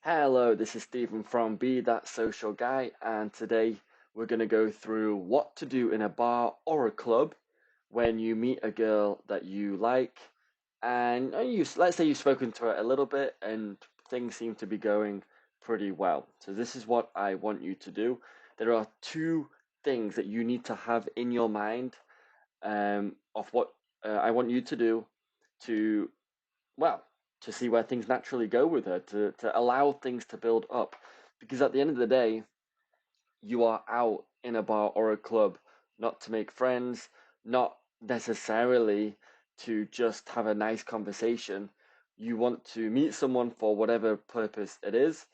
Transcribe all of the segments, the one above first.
Hello, this is Stephen from Be That Social Guy, and today we're going to go through what to do in a bar or a club when you meet a girl that you like, and let's say you've spoken to her a little bit and things seem to be going pretty well. So this is what I want you to do. There are two things that you need to have in your mind of what I want you to do to well, to see where things naturally go with her, to allow things to build up. Because at the end of the day, you are out in a bar or a club not to make friends, not necessarily to just have a nice conversation. You want to meet someone for whatever purpose it is.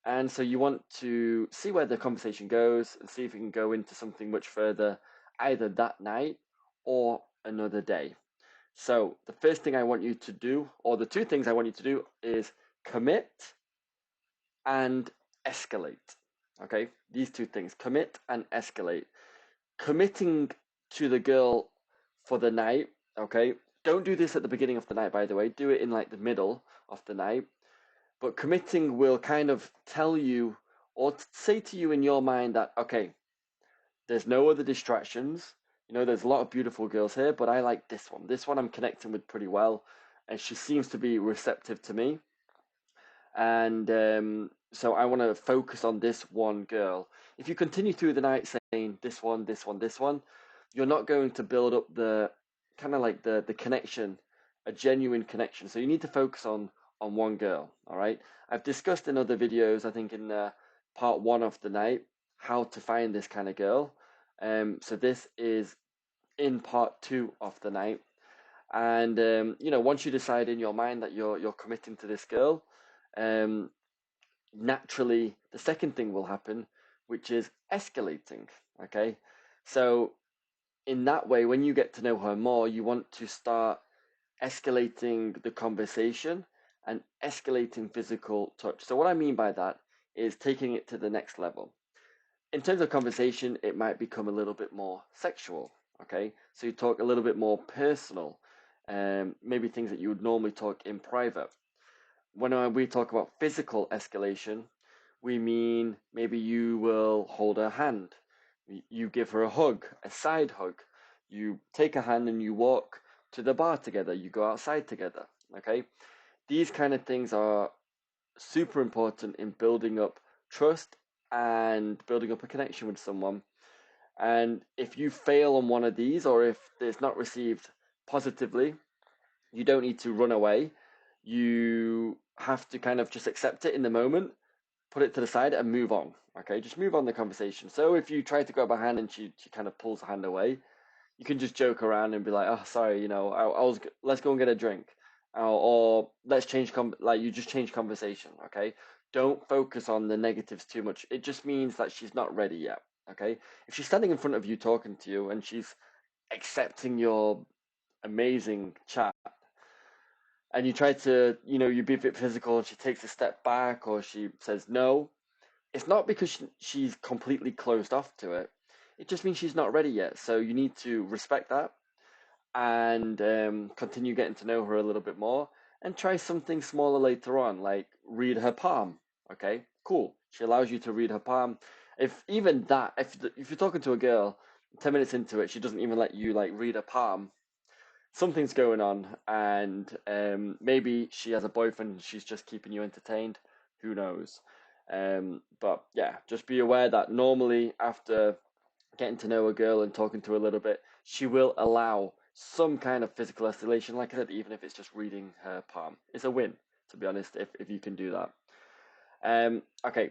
And so you want to see where the conversation goes and see if it can go into something much further either that night or another day. So the first thing I want you to do, or the two things I want you to do, is commit and escalate. Okay, these two things, commit and escalate. Committing to the girl for the night, okay? Don't do this at the beginning of the night, by the way. Do it in like the middle of the night. But committing will kind of tell you or say to you in your mind that, okay, there's no other distractions. There's a lot of beautiful girls here, but I like this one. This one I'm connecting with pretty well, and she seems to be receptive to me. And so I want to focus on this one girl. If you continue through the night saying this one, this one, this one, you're not going to build up the kind of like the connection, a genuine connection. So you need to focus on one girl. All right. I've discussed in other videos, I think in part one of the night, how to find this kind of girl. So this is in part two of the night. And once you decide in your mind that you're committing to this girl, um, naturally the second thing will happen, which is escalating. Okay, so in that way, when you get to know her more, you want to start escalating the conversation and escalating physical touch. So what I mean by that is taking it to the next level. In terms of conversation, it might become a little bit more sexual. Okay, so you talk a little bit more personal, maybe things that you would normally talk in private. When we talk about physical escalation, we mean maybe you will hold her hand, you give her a hug, a side hug, you take a hand and you walk to the bar together, you go outside together. Okay, these kind of things are super important in building up trust and building up a connection with someone. And if you fail on one of these, or if it's not received positively, you don't need to run away. You have to kind of just accept it in the moment, put it to the side, and move on. Okay, just move on the conversation. So if you try to grab a hand and she kind of pulls the hand away, you can just joke around and be like, "Oh, sorry, I was let's go and get a drink," or let's change like you just change conversation. Okay, don't focus on the negatives too much. It just means that she's not ready yet. Okay, if she's standing in front of you talking to you and she's accepting your amazing chat, and you try to, you be a bit physical, and she takes a step back or she says no, it's not because she's completely closed off to it. It just means she's not ready yet. So you need to respect that and continue getting to know her a little bit more and try something smaller later on, like read her palm. Okay, cool. She allows you to read her palm. If even that, if you're talking to a girl, 10 minutes into it, she doesn't even let you like read her palm, something's going on, and maybe she has a boyfriend and she's just keeping you entertained. Who knows? But yeah, just be aware that normally after getting to know a girl and talking to her a little bit, she will allow some kind of physical escalation. Like I said, even if it's just reading her palm, it's a win, to be honest, if you can do that. Okay,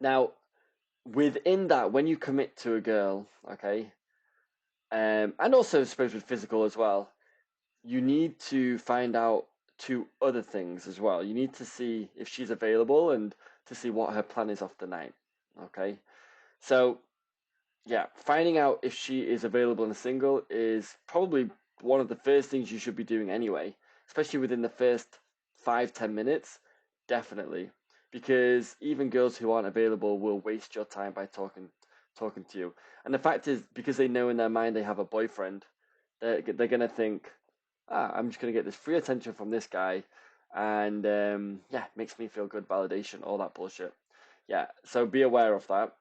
now within that, when you commit to a girl, okay, and also I suppose with physical as well, you need to find out two other things as well. You need to see if she's available and to see what her plan is off the night. Okay. So, yeah, finding out if she is available and single is probably one of the first things you should be doing anyway, especially within the first 5-10 minutes. Definitely. Because even girls who aren't available will waste your time by talking to you. And the fact is, because they know in their mind they have a boyfriend, they're gonna think, I'm just gonna get this free attention from this guy. and yeah, makes me feel good, validation, all that bullshit. Yeah, so be aware of that.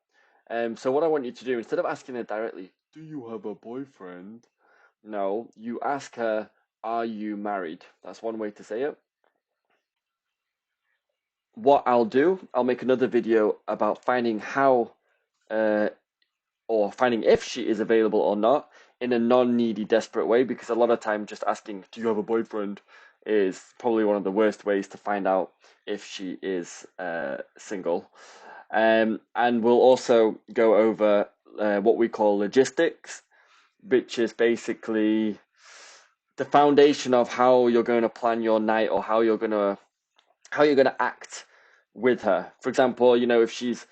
So what I want you to do, instead of asking her directly, do you have a boyfriend? No, you ask her, are you married? That's one way to say it. What I'll do, I'll make another video about finding how uh, or finding if she is available or not in a non-needy, desperate way, because a lot of time just asking, do you have a boyfriend, is probably one of the worst ways to find out if she is single. And we'll also go over what we call logistics, which is basically the foundation of how you're going to plan your night, or how you're going to act with her. For example, if she's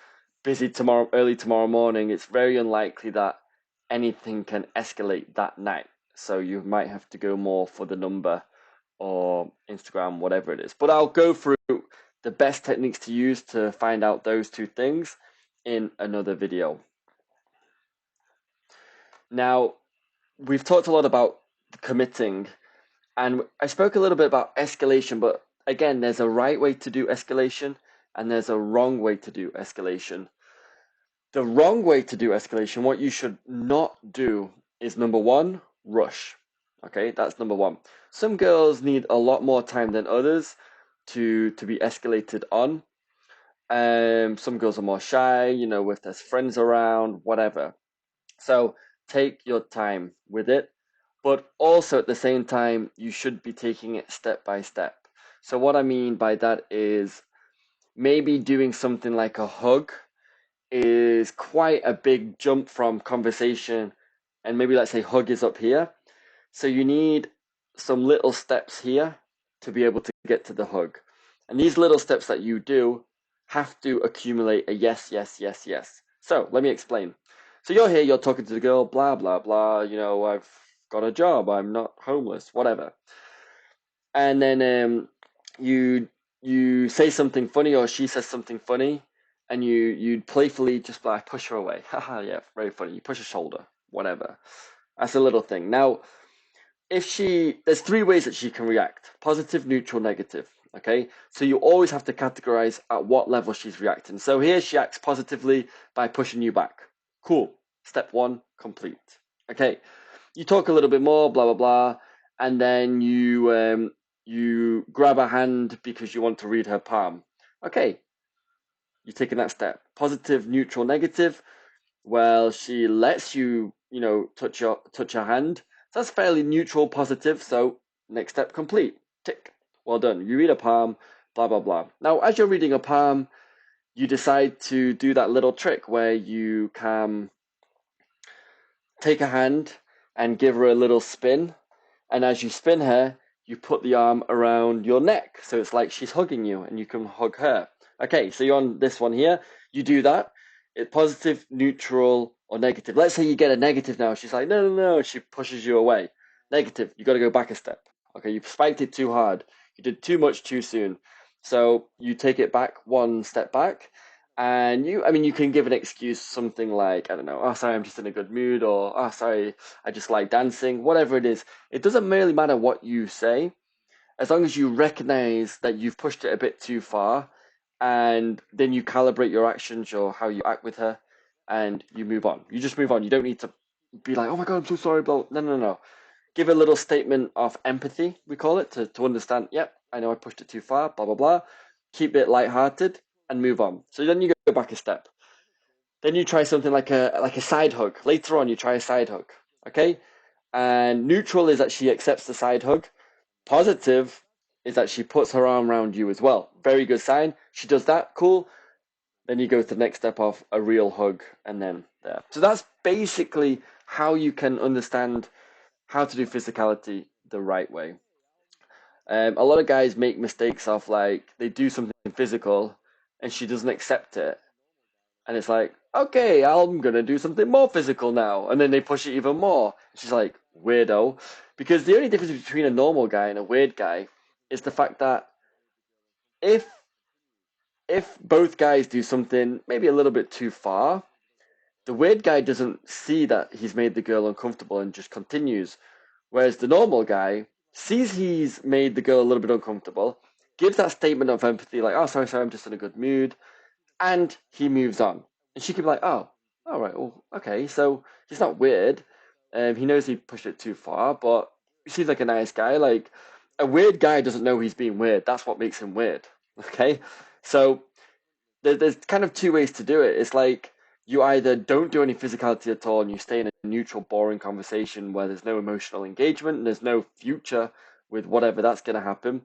busy early tomorrow morning, it's very unlikely that anything can escalate that night. So you might have to go more for the number or Instagram, whatever it is. But I'll go through the best techniques to use to find out those two things in another video. Now, we've talked a lot about committing, and I spoke a little bit about escalation, but again, there's a right way to do escalation and there's a wrong way to do escalation. The wrong way to do escalation, what you should not do, is number one, rush. Okay, that's number one. Some girls need a lot more time than others to be escalated on. Some girls are more shy, if there's friends around, whatever. So take your time with it, but also at the same time, you should be taking it step by step. So what I mean by that is maybe doing something like a hug is quite a big jump from conversation, and maybe let's say hug is up here. So you need some little steps here to be able to get to the hug. And these little steps that you do have to accumulate a yes, yes, yes, yes. So let me explain. So you're here, you're talking to the girl, blah, blah, blah. I've got a job, I'm not homeless, whatever. And then you say something funny, or she says something funny, and you playfully just like push her away. Haha, yeah, very funny. You push her shoulder, whatever. That's a little thing. Now, there's three ways that she can react: positive, neutral, negative. Okay, so you always have to categorize at what level she's reacting. So here she acts positively by pushing you back. Cool. Step one complete. Okay, you talk a little bit more, blah blah blah, and then you grab her hand because you want to read her palm. Okay, you're taking that step. Positive, neutral, negative. Well, she lets you, touch her hand. So that's fairly neutral, positive. So next step complete. Tick. Well done. You read a palm, blah blah blah. Now, as you're reading a palm, you decide to do that little trick where you can take a hand and give her a little spin. And as you spin her, you put the arm around your neck. So it's like she's hugging you and you can hug her. Okay, so you're on this one here. You do that. It's positive, neutral, or negative. Let's say you get a negative now. She's like, no, no, no. She pushes you away. Negative. You got to go back a step. Okay, you spiked it too hard. You did too much too soon. So you take it back one step back, and you can give an excuse, something like, I don't know, oh, sorry, I'm just in a good mood, or, oh, sorry, I just like dancing, whatever it is. It doesn't really matter what you say, as long as you recognize that you've pushed it a bit too far, and then you calibrate your actions or how you act with her, and you move on. You just move on. You don't need to be like, oh my God, I'm so sorry, bro. No, no, no. Give a little statement of empathy, we call it, to understand, yep, I know I pushed it too far, blah, blah, blah. Keep it lighthearted and move on. So then you go back a step. Then you try something like a side hug. Later on, you try a side hug. Okay? And neutral is that she accepts the side hug. Positive is that she puts her arm around you as well. Very good sign. She does that. Cool. Then you go to the next step of a real hug, and then there. So that's basically how you can understand how to do physicality the right way. A lot of guys make mistakes of like they do something physical and she doesn't accept it, and it's like, okay, I'm gonna do something more physical now, and then they push it even more. She's like, weirdo, because the only difference between a normal guy and a weird guy is the fact that if if both guys do something maybe a little bit too far, the weird guy doesn't see that he's made the girl uncomfortable and just continues. Whereas the normal guy sees he's made the girl a little bit uncomfortable, gives that statement of empathy, like, oh, sorry, I'm just in a good mood, and he moves on. And she could be like, oh, all right, well, okay, so he's not weird. He knows he pushed it too far, but he seems like a nice guy. Like, a weird guy doesn't know he's being weird. That's what makes him weird. Okay? So there's kind of two ways to do it. It's like you either don't do any physicality at all and you stay in a neutral, boring conversation where there's no emotional engagement and there's no future with whatever that's going to happen,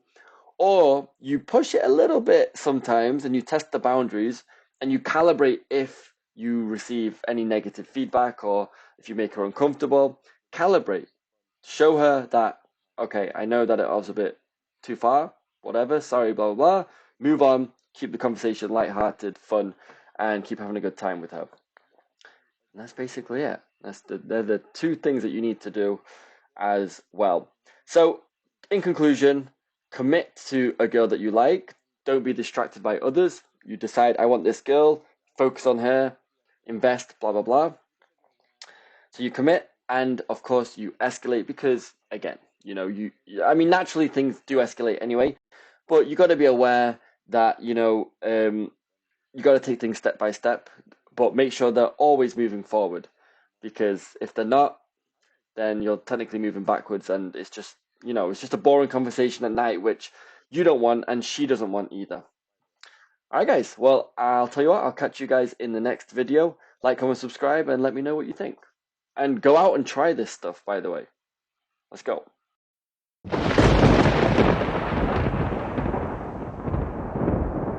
or you push it a little bit sometimes and you test the boundaries and you calibrate if you receive any negative feedback or if you make her uncomfortable. Calibrate. Show her that, okay, I know that it was a bit too far, whatever, sorry, blah, blah, blah. Move on, keep the conversation lighthearted, fun, and keep having a good time with her. And that's basically it. They're the two things that you need to do as well. So, in conclusion, commit to a girl that you like. Don't be distracted by others. You decide, I want this girl, focus on her, invest, blah, blah, blah. So you commit, and of course, you escalate because, again, I mean, naturally things do escalate anyway, but you got to be aware that, you got to take things step by step, but make sure they're always moving forward, because if they're not, then you're technically moving backwards, and it's just a boring conversation at night, which you don't want, and she doesn't want either. All right, guys. Well, I'll tell you what, I'll catch you guys in the next video. Like, comment, subscribe, and let me know what you think. And go out and try this stuff, by the way. Let's go.